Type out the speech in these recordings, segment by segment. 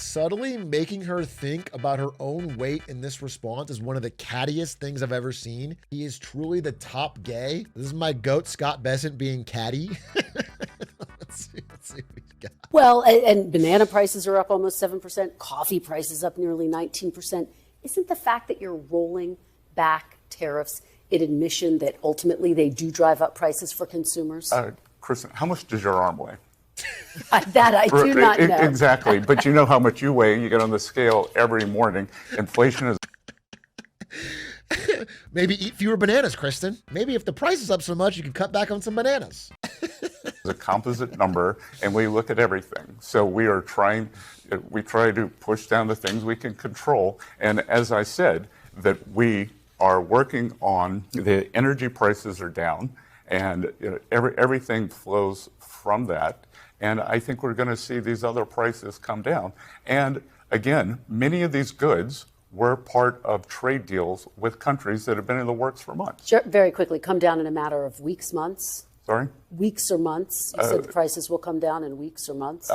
Subtly making her think about her own weight in this response is one of the cattiest things I've ever seen. He is truly the top gay. This is my goat, Scott Bessent, being catty. Let's see what he's got. Well, and banana prices are up almost 7%. Coffee prices up nearly 19%. Isn't the fact that you're rolling back tariffs an admission that ultimately they do drive up prices for consumers? Kristen, how much does your arm weigh? That I do not know. Exactly, but you know how much you weigh. You get on the scale every morning. Inflation is... Maybe eat fewer bananas, Kristen. Maybe if the price is up so much, you can cut back on some bananas. It's a composite number, and we look at everything. So we try to push down the things we can control. And as I said, that we are working on the energy prices are down, and everything flows from that. And I think we're going to see these other prices come down. And again, many of these goods were part of trade deals with countries that have been in the works for months. Sure, very quickly, come down in a matter of weeks, months? Sorry? Weeks or months? You said the prices will come down in weeks or months?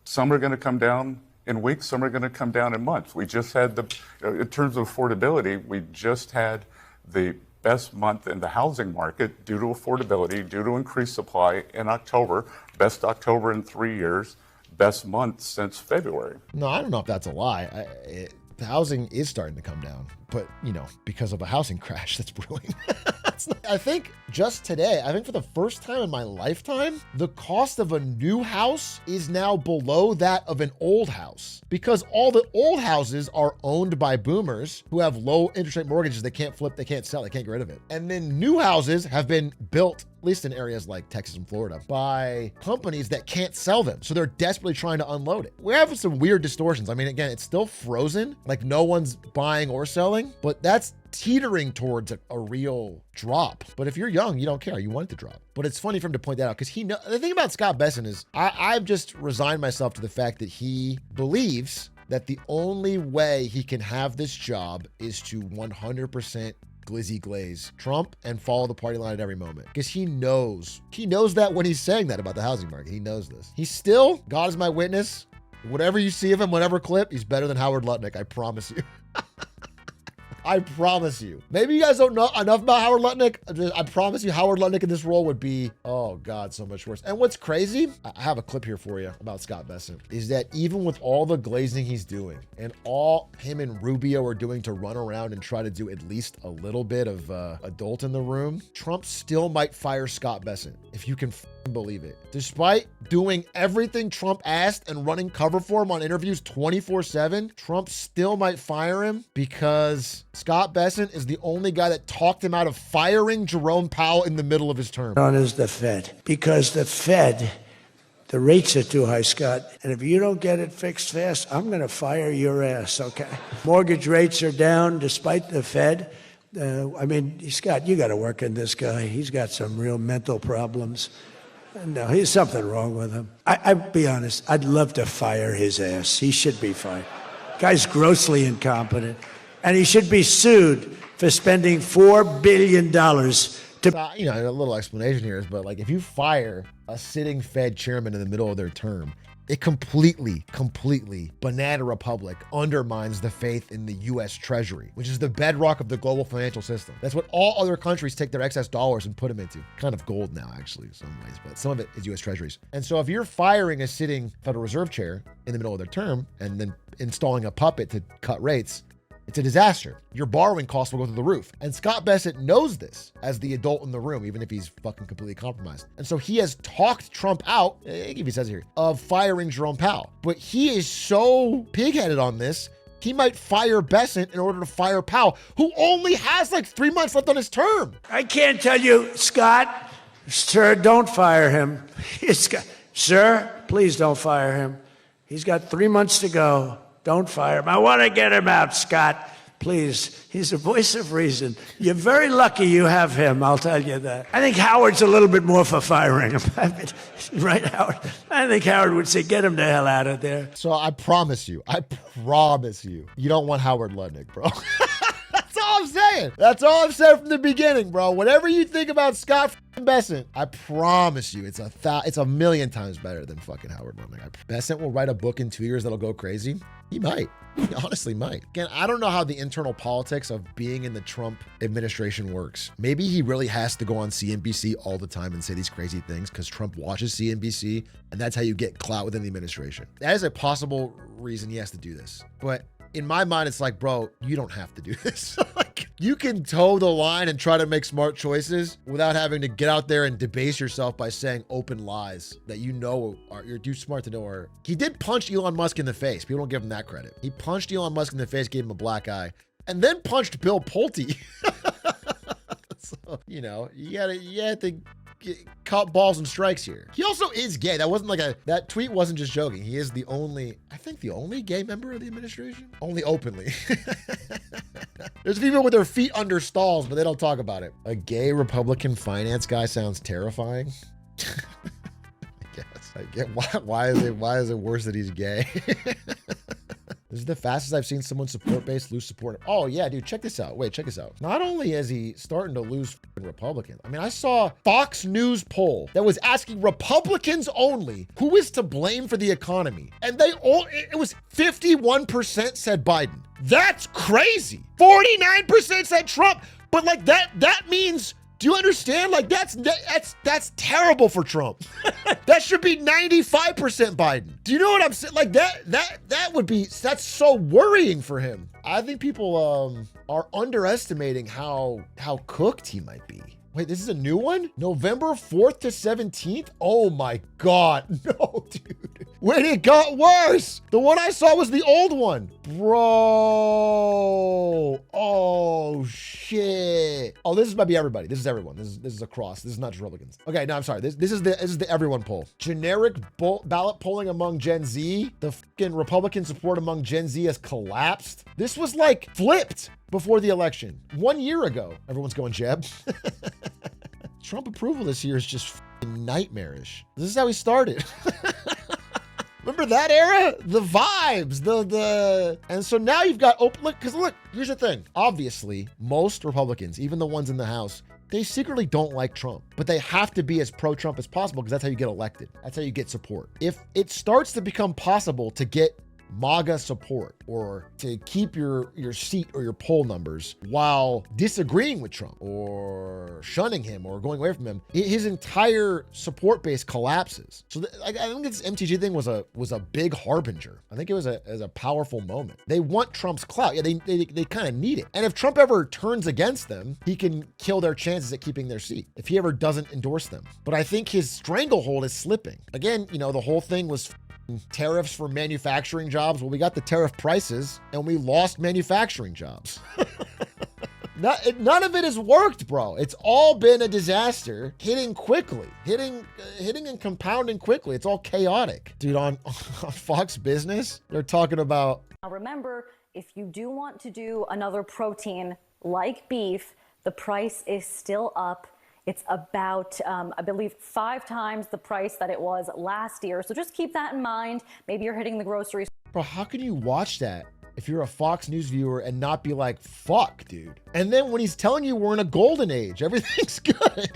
Some are going to come down in weeks, some are going to come down in months. We just had in terms of affordability, we just had the best month in the housing market due to affordability, due to increased supply in October, best October in 3 years, best month since February. No, I don't know if that's a lie. The housing is starting to come down, but because of a housing crash that's brewing. I think just today, for the first time in my lifetime, the cost of a new house is now below that of an old house, because all the old houses are owned by boomers who have low interest rate mortgages. They can't flip, they can't sell, they can't get rid of it. And then new houses have been built, at least in areas like Texas and Florida, by companies that can't sell them. So they're desperately trying to unload it. We're having some weird distortions. Again, it's still frozen, like no one's buying or selling, but that's teetering towards a real drop. But if you're young, you don't care. You want it to drop. But it's funny for him to point that out, because the thing about Scott Bessent is I've just resigned myself to the fact that he believes that the only way he can have this job is to 100% glizzy glaze Trump and follow the party line at every moment, because he knows that when he's saying that about the housing market. He knows this. He's still, God is my witness, whatever you see of him, whatever clip, he's better than Howard Lutnick. I promise you. I promise you. Maybe you guys don't know enough about Howard Lutnick. I promise you Howard Lutnick in this role would be, oh God, so much worse. And what's crazy, I have a clip here for you about Scott Bessent, is that even with all the glazing he's doing and all him and Rubio are doing to run around and try to do at least a little bit of adult in the room, Trump still might fire Scott Bessent, if you can believe it. Despite doing everything Trump asked and running cover for him on interviews 24/7, Trump still might fire him, because Scott Bessent is the only guy that talked him out of firing Jerome Powell in the middle of his term. On is the Fed, because the Fed, the rates are too high, Scott. And if you don't get it fixed fast, I'm going to fire your ass, okay? Mortgage rates are down despite the Fed. Scott, you got to work in this guy. He's got some real mental problems. No, there's something wrong with him. I'll be honest, I'd love to fire his ass. He should be fired. Guy's grossly incompetent. And he should be sued for spending $4 billion to... a little explanation here is, but if you fire a sitting Fed chairman in the middle of their term, it completely, banana republic undermines the faith in the U.S. Treasury, which is the bedrock of the global financial system. That's what all other countries take their excess dollars and put them into. Kind of gold now, actually, in some ways, but some of it is U.S. Treasuries. And so if you're firing a sitting Federal Reserve chair in the middle of their term and then installing a puppet to cut rates, it's a disaster. Your borrowing costs will go through the roof. And Scott Bessent knows this as the adult in the room, even if he's fucking completely compromised. And so he has talked Trump out, if he says it here, of firing Jerome Powell. But he is so pig-headed on this, he might fire Bessent in order to fire Powell, who only has 3 months left on his term. I can't tell you, Scott, sir, don't fire him. Sir, please don't fire him. He's got 3 months to go. Don't fire him. I want to get him out, Scott. Please. He's a voice of reason. You're very lucky you have him, I'll tell you that. I think Howard's a little bit more for firing him. Right, Howard? I think Howard would say, get him the hell out of there. So I promise you, you don't want Howard Lutnick, bro. That's all I'm saying. saying. That's all I've said from the beginning, bro. Whatever you think about Scott Bessent, I promise you, it's a million times better than fucking Howard Lundberg. Bessent will write a book in 2 years that'll go crazy. He might. He honestly might. Again, I don't know how the internal politics of being in the Trump administration works. Maybe he really has to go on CNBC all the time and say these crazy things because Trump watches CNBC, and that's how you get clout within the administration. That is a possible reason he has to do this. But in my mind, it's like, bro, you don't have to do this. Like, you can toe the line and try to make smart choices without having to get out there and debase yourself by saying open lies that you know you're too smart to know are. He did punch Elon Musk in the face. People don't give him that credit. He punched Elon Musk in the face, gave him a black eye, and then punched Bill Pulte. So, you know, you had to caught balls and strikes here. He also is gay. That wasn't like that tweet wasn't just joking. He is the only gay member of the administration. Only openly. There's people with their feet under stalls, but they don't talk about it. A gay Republican finance guy sounds terrifying. I get why is it worse that he's gay? This is the fastest I've seen someone's support base lose support. Oh yeah, dude, check this out. Wait, check this out. Not only is he starting to lose Republicans, I mean, I saw Fox News poll that was asking Republicans only who is to blame for the economy. And it was 51% said Biden. That's crazy. 49% said Trump. But like that means, do you understand? Like that's terrible for Trump. That should be 95% Biden. Do you know what I'm saying? Like that's so worrying for him. I think people are underestimating how cooked he might be. Wait, this is a new one? November 4th to 17th? Oh my God, no, dude. Wait, it got worse. The one I saw was the old one. Bro, oh shit. Oh, this might be everybody. This is everyone. This is across. This is not just Republicans. Okay, no, I'm sorry. This is the everyone poll. Generic ballot polling among Gen Z. The fucking Republican support among Gen Z has collapsed. This was like flipped before the election 1 year ago. Everyone's going Jeb. Trump approval this year is just nightmarish. This is how he started. Remember that era? The vibes, and so now you've got open, look, here's the thing. Obviously, most Republicans, even the ones in the House, they secretly don't like Trump, but they have to be as pro-Trump as possible because that's how you get elected. That's how you get support. If it starts to become possible to get MAGA support or to keep your seat or your poll numbers while disagreeing with Trump or shunning him or going away from him, his entire support base collapses. So I think this MTG thing was a big harbinger. I think it was a powerful moment. They want Trump's clout. Yeah, they kind of need it. And if Trump ever turns against them, he can kill their chances at keeping their seat if he ever doesn't endorse them. But I think his stranglehold is slipping. Again, you know, the whole thing was tariffs for manufacturing jobs. Well, we got the tariff prices and we lost manufacturing jobs. None of it has worked, bro. It's all been a disaster, hitting and compounding quickly. It's all chaotic. Dude, on Fox Business, they're talking about... Now remember, if you do want to do another protein like beef, the price is still up. It's about, I believe, 5 times the price that it was last year. So just keep that in mind. Maybe you're hitting the grocery store. Bro, how can you watch that if you're a Fox News viewer and not be like, fuck, dude? And then when he's telling you we're in a golden age, everything's good.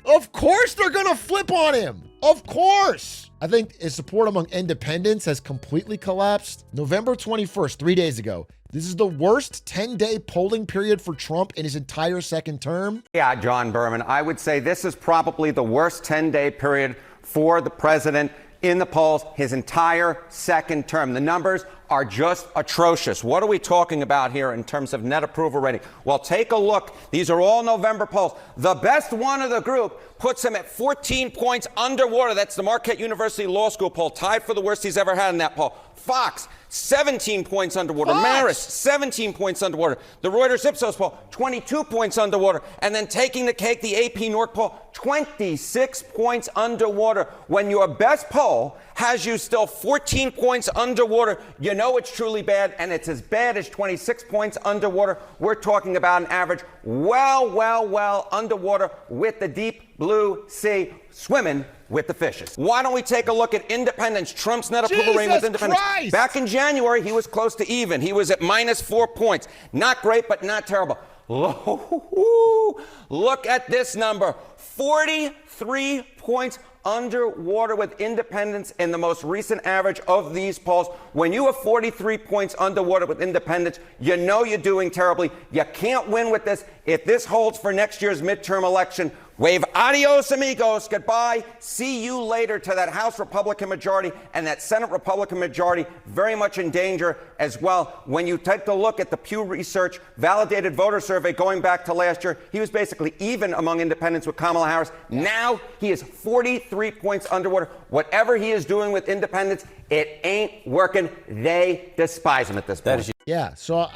Of course they're going to flip on him. Of course. I think his support among independents has completely collapsed. November 21st, 3 days ago. This is the worst 10-day polling period for Trump in his entire second term. Yeah, John Berman, I would say this is probably the worst 10-day period for the president in the polls his entire second term. The numbers are just atrocious. What are we talking about here in terms of net approval rating? Well, take a look. These are all November polls. The best one of the group puts him at 14 points underwater. That's the Marquette University Law School poll, tied for the worst he's ever had in that poll. Fox, 17 points underwater. Marist, 17 points underwater. The Reuters Ipsos poll, 22 points underwater. And then taking the cake, the AP North poll, 26 points underwater. When your best poll has you still 14 points underwater, you know it's truly bad, and it's as bad as 26 points underwater. We're talking about an average well underwater with the deep blue sea, swimming with the fishes. Why don't we take a look at independents? Trump's net approval rating with independents. Christ! Back in January, he was close to even. He was at -4 points. Not great, but not terrible. Look at this number, 43 points underwater with independents in the most recent average of these polls. When you have 43 points underwater with independents, you know you're doing terribly. You can't win with this. If this holds for next year's midterm election, wave adios amigos, goodbye, see you later to that House Republican majority and that Senate Republican majority very much in danger as well. When you take a look at the Pew Research validated voter survey going back to last year, he was basically even among independents with Kamala Harris. Now he is 43 points underwater. Whatever he is doing with independents, it ain't working. They despise him at this point. Yeah, so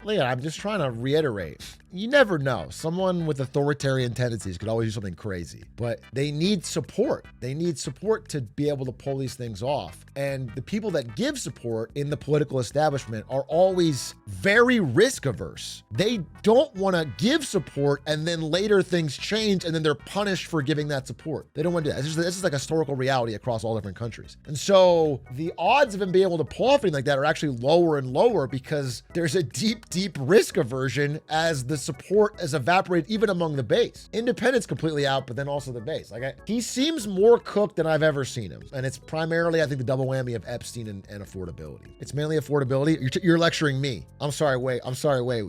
Leon, I'm just trying to reiterate. You never know. Someone with authoritarian tendencies could always do something crazy, but they need support. They need support to be able to pull these things off. And the people that give support in the political establishment are always very risk averse. They don't want to give support and then later things change and then they're punished for giving that support. They don't want to do that. This is like a historical reality across all different countries. And so the odds of him being able to pull off anything like that are actually lower and lower because there's a deep risk aversion as the support has evaporated even among the base. Independents completely out, but then also the base. He seems more cooked than I've ever seen him. And it's primarily, I think, the double whammy of Epstein and affordability. It's mainly affordability. You're lecturing me. I'm sorry, wait.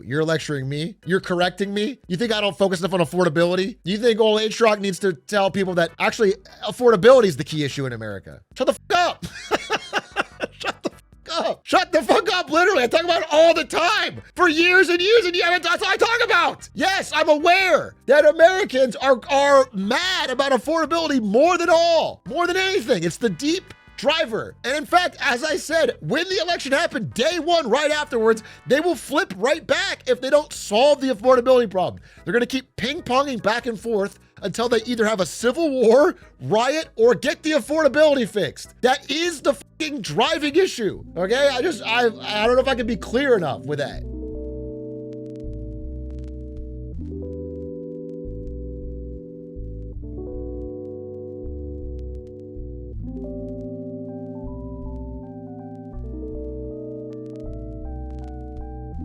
You're lecturing me? You're correcting me? You think I don't focus enough on affordability? You think old age Rock needs to tell people that actually affordability is the key issue in America? Shut the fuck up. Shut the fuck up, literally. I talk about it all the time for years and years and years. That's all I talk about. Yes, I'm aware that Americans are mad about affordability more than anything. It's the deep driver. And in fact, as I said, when the election happened, day one, right afterwards, they will flip right back if they don't solve the affordability problem. They're going to keep ping-ponging back and forth until they either have a civil war, riot, or get the affordability fixed. That is the fucking driving issue. Okay? I don't know if I can be clear enough with that.